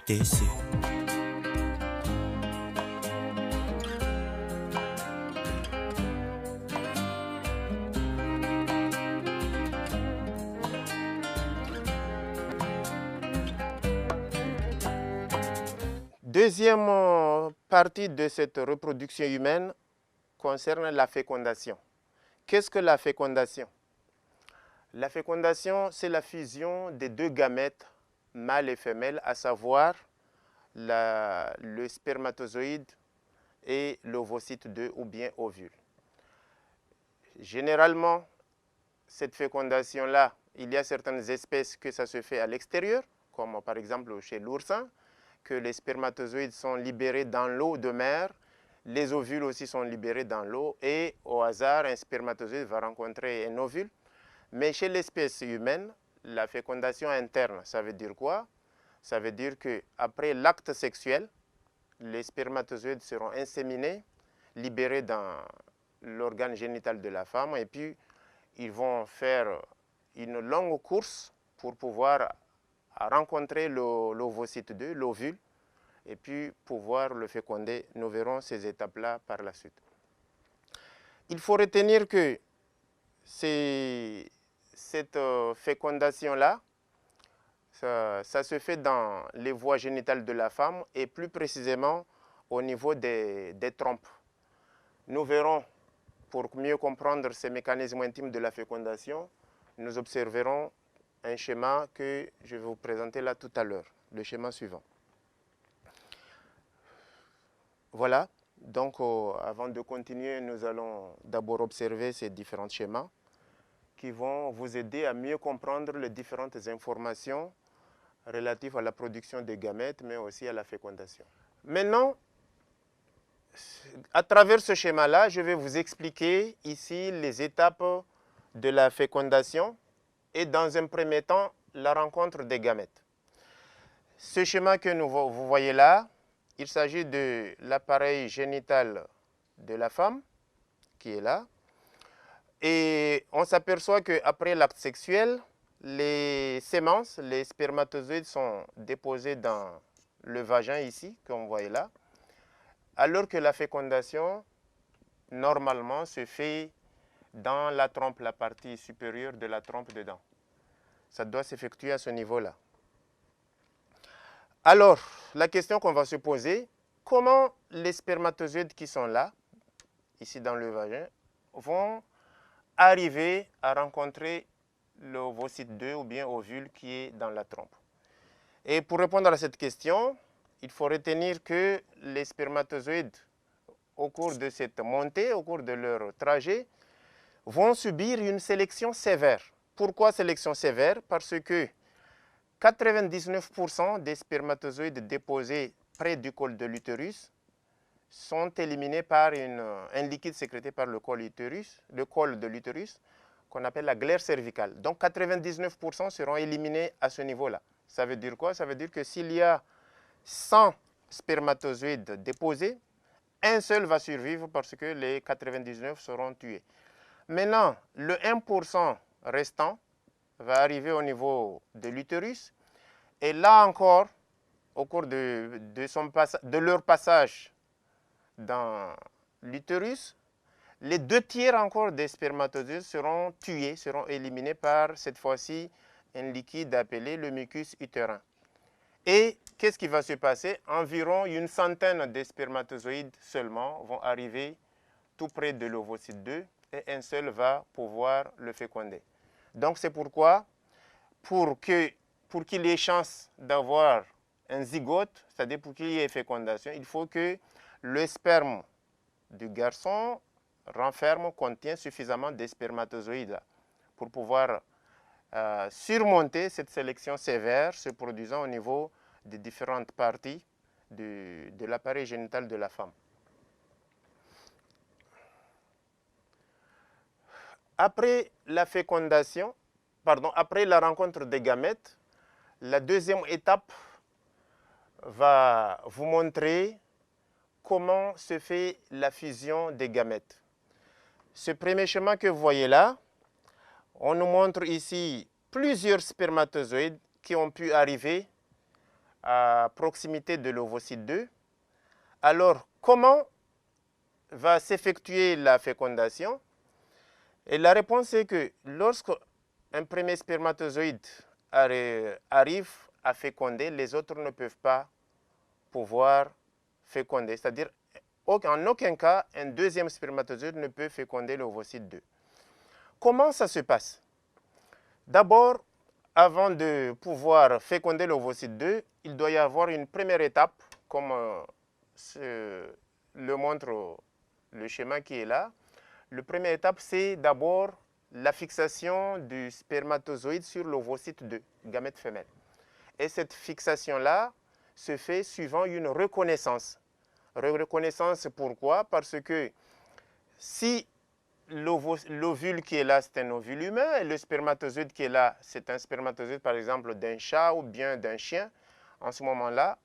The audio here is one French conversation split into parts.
TC. Deuxième partie de cette reproduction humaine concerne la fécondation. Qu'est-ce que la fécondation? La fécondation, c'est la fusion des deux gamètes, mâle et femelle, à savoir le spermatozoïde et l'ovocyte 2 ou bien ovule. Généralement, cette fécondation-là, il y a certaines espèces que ça se fait à l'extérieur, comme par exemple chez l'oursin, que les spermatozoïdes sont libérés dans l'eau de mer, les ovules aussi sont libérés dans l'eau et au hasard, un spermatozoïde va rencontrer un ovule. Mais chez l'espèce humaine, la fécondation interne, ça veut dire quoi? Ça veut dire qu'après l'acte sexuel, les spermatozoïdes seront inséminés, libérés dans l'organe génital de la femme et puis ils vont faire une longue course pour pouvoir rencontrer l'ovocyte 2, l'ovule, et puis pouvoir le féconder. Nous verrons ces étapes-là par la suite. Il faut retenir que cette fécondation-là, ça se fait dans les voies génitales de la femme et plus précisément au niveau des trompes. Nous verrons, pour mieux comprendre ces mécanismes intimes de la fécondation, nous observerons un schéma que je vais vous présenter là tout à l'heure, le schéma suivant. Voilà, donc avant de continuer, nous allons d'abord observer ces différents schémas qui vont vous aider à mieux comprendre les différentes informations relatives à la production des gamètes, mais aussi à la fécondation. Maintenant, à travers ce schéma-là, je vais vous expliquer ici les étapes de la fécondation et dans un premier temps, la rencontre des gamètes. Ce schéma que vous voyez là, il s'agit de l'appareil génital de la femme qui est là. Et on s'aperçoit qu'après l'acte sexuel, les sémences, les spermatozoïdes sont déposés dans le vagin ici, comme vous voyez là, alors que la fécondation, normalement, se fait dans la trompe, la partie supérieure de la trompe dedans. Ça doit s'effectuer à ce niveau-là. Alors, la question qu'on va se poser, comment les spermatozoïdes qui sont là, ici dans le vagin, vont arriver à rencontrer l'ovocyte 2 ou bien ovule qui est dans la trompe? Et pour répondre à cette question, il faut retenir que les spermatozoïdes, au cours de cette montée, au cours de leur trajet, vont subir une sélection sévère. Pourquoi sélection sévère? Parce que 99% des spermatozoïdes déposés près du col de l'utérus sont éliminés par un liquide sécrété par le col de l'utérus, qu'on appelle la glaire cervicale. Donc 99% seront éliminés à ce niveau-là. Ça veut dire quoi? Ça veut dire que s'il y a 100 spermatozoïdes déposés, un seul va survivre parce que les 99 seront tués. Maintenant, le 1% restant va arriver au niveau de l'utérus. Et là encore, au cours de leur passage dans l'utérus, les 2/3 encore des spermatozoïdes seront tués, seront éliminés par cette fois-ci un liquide appelé le mucus utérin. Et qu'est-ce qui va se passer? Environ une centaine de spermatozoïdes seulement vont arriver tout près de l'ovocyte 2 et un seul va pouvoir le féconder. Donc c'est pourquoi, pour qu'il ait chance d'avoir un zygote, c'est-à-dire pour qu'il y ait fécondation, il faut que le sperme du garçon contient suffisamment de spermatozoïdes pour pouvoir surmonter cette sélection sévère se produisant au niveau des différentes parties de l'appareil génital de la femme. Après la fécondation, après la rencontre des gamètes, la deuxième étape va vous montrer comment se fait la fusion des gamètes. Ce premier schéma que vous voyez là, on nous montre ici plusieurs spermatozoïdes qui ont pu arriver à proximité de l'ovocyte 2. Alors, comment va s'effectuer la fécondation? Et la réponse est que lorsque un premier spermatozoïde arrive à féconder, les autres ne peuvent pas pouvoir féconder. C'est-à-dire, en aucun cas, un deuxième spermatozoïde ne peut féconder l'ovocyte 2. Comment ça se passe? D'abord, avant de pouvoir féconder l'ovocyte 2, il doit y avoir une première étape, comme le montre le schéma qui est là. La première étape, c'est d'abord la fixation du spermatozoïde sur l'ovocyte 2, gamète femelle. Et cette fixation-là se fait suivant une reconnaissance. Reconnaissance pourquoi? Parce que si l'ovule qui est là, c'est un ovule humain, et le spermatozoïde qui est là, c'est un spermatozoïde, par exemple, d'un chat ou bien d'un chien, en ce moment-là,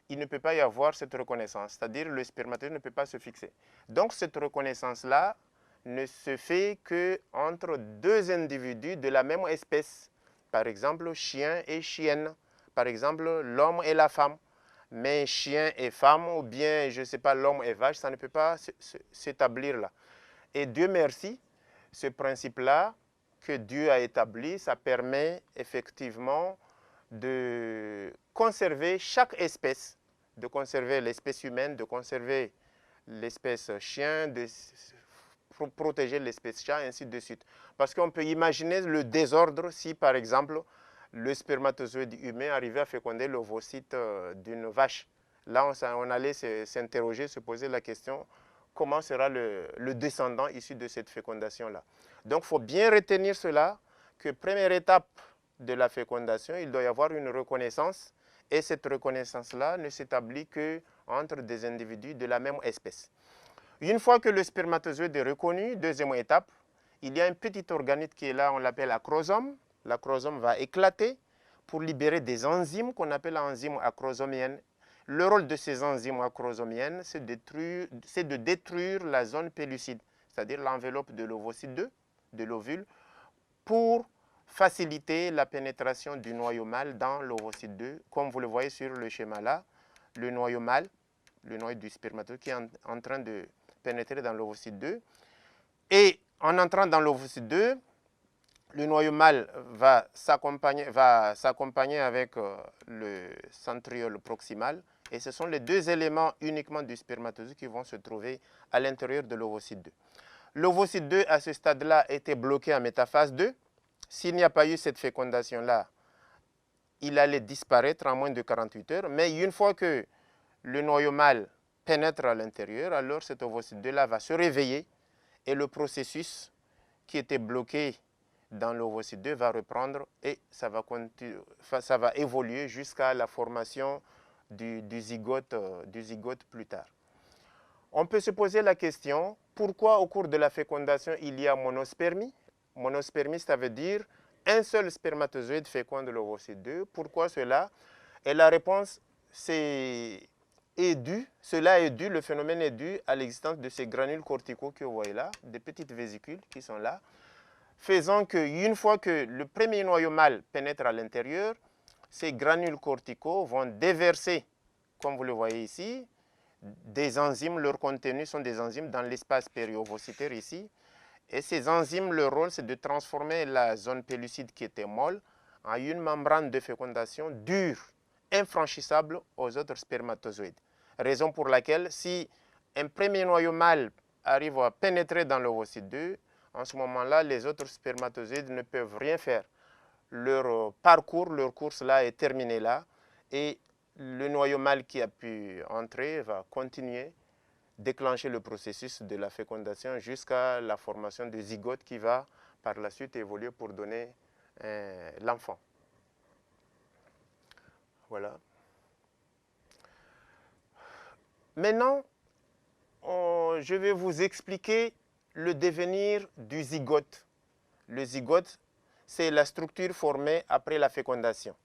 il ne peut pas y avoir cette reconnaissance, c'est-à-dire le spermatozoïde ne peut pas se fixer. Donc cette reconnaissance-là ne se fait qu'entre deux individus de la même espèce, par exemple chien et chienne, par exemple l'homme et la femme. Mais chien et femme, ou bien, je ne sais pas, l'homme et vache, ça ne peut pas s'établir là. Et Dieu merci, ce principe-là que Dieu a établi, ça permet effectivement de conserver chaque espèce, de conserver l'espèce humaine, de conserver l'espèce chien, de protéger l'espèce chat, ainsi de suite. Parce qu'on peut imaginer le désordre si, par exemple, le spermatozoïde humain arrivait à féconder l'ovocyte d'une vache. Là, on allait s'interroger, se poser la question, comment sera le descendant issu de cette fécondation-là. Donc, il faut bien retenir cela, que première étape de la fécondation, il doit y avoir une reconnaissance, et cette reconnaissance-là ne s'établit qu'entre des individus de la même espèce. Une fois que le spermatozoïde est reconnu, deuxième étape, il y a un petit organite qui est là, on l'appelle acrosome. L'acrosome va éclater pour libérer des enzymes qu'on appelle enzymes acrosomiennes. Le rôle de ces enzymes acrosomiennes, c'est de détruire la zone pellucide, c'est-à-dire l'enveloppe de l'ovocyte 2, de l'ovule, pour faciliter la pénétration du noyau mâle dans l'ovocyte 2. Comme vous le voyez sur le schéma là, le noyau mâle, le noyau du spermatozoïde qui est en train de pénétrer dans l'ovocyte 2. Et en entrant dans l'ovocyte 2, le noyau mâle va s'accompagner avec le centriole proximal. Et ce sont les deux éléments uniquement du spermatozoïde qui vont se trouver à l'intérieur de l'ovocyte 2. L'ovocyte 2, à ce stade-là, était bloqué en métaphase 2. S'il n'y a pas eu cette fécondation-là, il allait disparaître en moins de 48 heures. Mais une fois que le noyau mâle pénètre à l'intérieur, alors cet ovocyte 2-là va se réveiller et le processus qui était bloqué dans l'ovocyte 2 va reprendre et ça va évoluer jusqu'à la formation du zygote plus tard. On peut se poser la question, pourquoi au cours de la fécondation il y a monospermie? Monospermie, ça veut dire un seul spermatozoïde féconde l'ovocyte 2. Pourquoi cela? Et la réponse, le phénomène est dû à l'existence de ces granules corticaux que vous voyez là, des petites vésicules qui sont là, faisant qu'une fois que le premier noyau mâle pénètre à l'intérieur, ces granules corticaux vont déverser, comme vous le voyez ici, des enzymes. Leur contenu sont des enzymes dans l'espace périovocitaire ici. Et ces enzymes, leur rôle, c'est de transformer la zone pellucide qui était molle en une membrane de fécondation dure, infranchissable aux autres spermatozoïdes. Raison pour laquelle, si un premier noyau mâle arrive à pénétrer dans l'ovocyte 2, en ce moment-là, les autres spermatozoïdes ne peuvent rien faire. Leur parcours, leur course là est terminée là, et le noyau mâle qui a pu entrer va continuer, déclencher le processus de la fécondation jusqu'à la formation du zygote qui va par la suite évoluer pour donner l'enfant. Voilà. Maintenant, je vais vous expliquer le devenir du zygote. Le zygote, c'est la structure formée après la fécondation.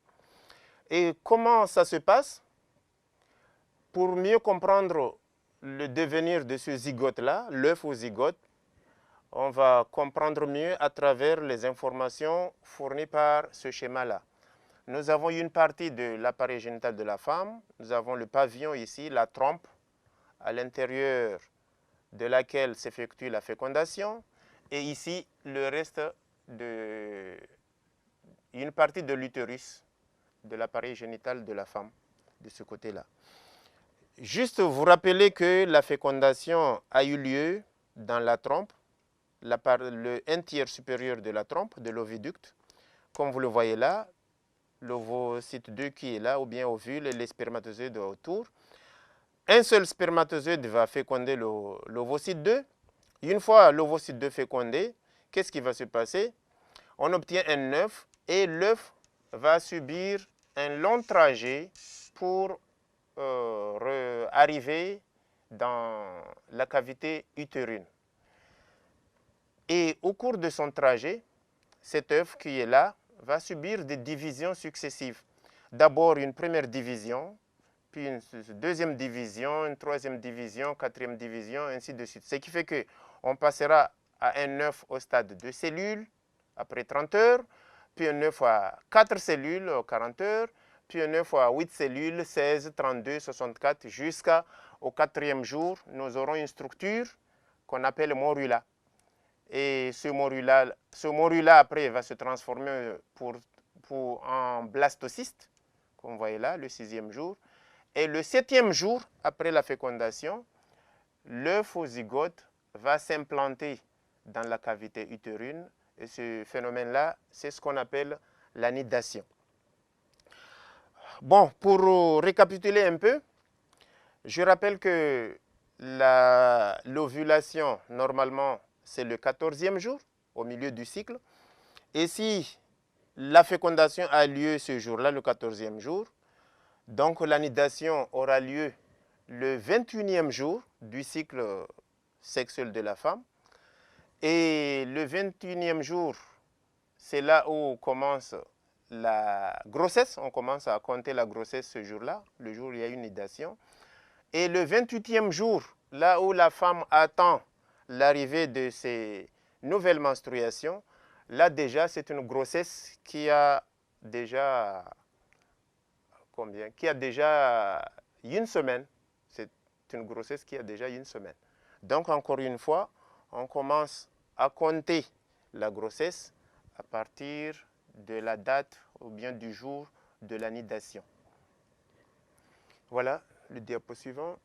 Et comment ça se passe? Pour mieux comprendre le devenir de ce zygote-là, l'œuf au zygote, on va comprendre mieux à travers les informations fournies par ce schéma-là. nous avons une partie de l'appareil génital de la femme. Nous avons le pavillon ici, la trompe, à l'intérieur de laquelle s'effectue la fécondation. Et ici, le reste une partie de l'utérus, de l'appareil génital de la femme, de ce côté-là. Juste vous rappeler que la fécondation a eu lieu dans la trompe, un tiers supérieur de la trompe, de l'oviducte. Comme vous le voyez là, l'ovocyte 2 qui est là, ou bien ovule, et les spermatozoïdes autour. Un seul spermatozoïde va féconder l'ovocyte 2. Une fois l'ovocyte 2 fécondé, qu'est-ce qui va se passer? On obtient un œuf et l'œuf va subir un long trajet pour arriver dans la cavité utérine. Et au cours de son trajet, cet œuf qui est là va subir des divisions successives. D'abord une première division, puis une deuxième division, une troisième division, quatrième division, ainsi de suite. Ce qui fait qu'on passera à un œuf au stade de cellules après 30 heures, puis un œuf à 4 cellules aux 40 heures, puis un œuf à 8 cellules, 16, 32, 64, jusqu'au 4e jour, nous aurons une structure qu'on appelle morula. Et ce morula après va se transformer en blastocyste, comme vous voyez là, le 6e jour. Et le 7e jour, après la fécondation, l'œuf au zygote va s'implanter dans la cavité utérine. Et ce phénomène-là, c'est ce qu'on appelle la nidation. Bon, pour récapituler un peu, je rappelle que l'ovulation, normalement, c'est le 14e jour, au milieu du cycle. Et si la fécondation a lieu ce jour-là, le 14e jour, donc la nidation aura lieu le 21e jour du cycle sexuel de la femme. Et le 21e jour, c'est là où commence la grossesse. On commence à compter la grossesse ce jour-là, le jour où il y a une nidation. Et le 28e jour, là où la femme attend l'arrivée de ses nouvelles menstruations, là déjà c'est une grossesse qui a déjà une semaine. C'est une grossesse qui a déjà une semaine. Donc encore une fois, on commence à compter la grossesse à partir de la date ou bien du jour de la nidation. Voilà le diapo suivant.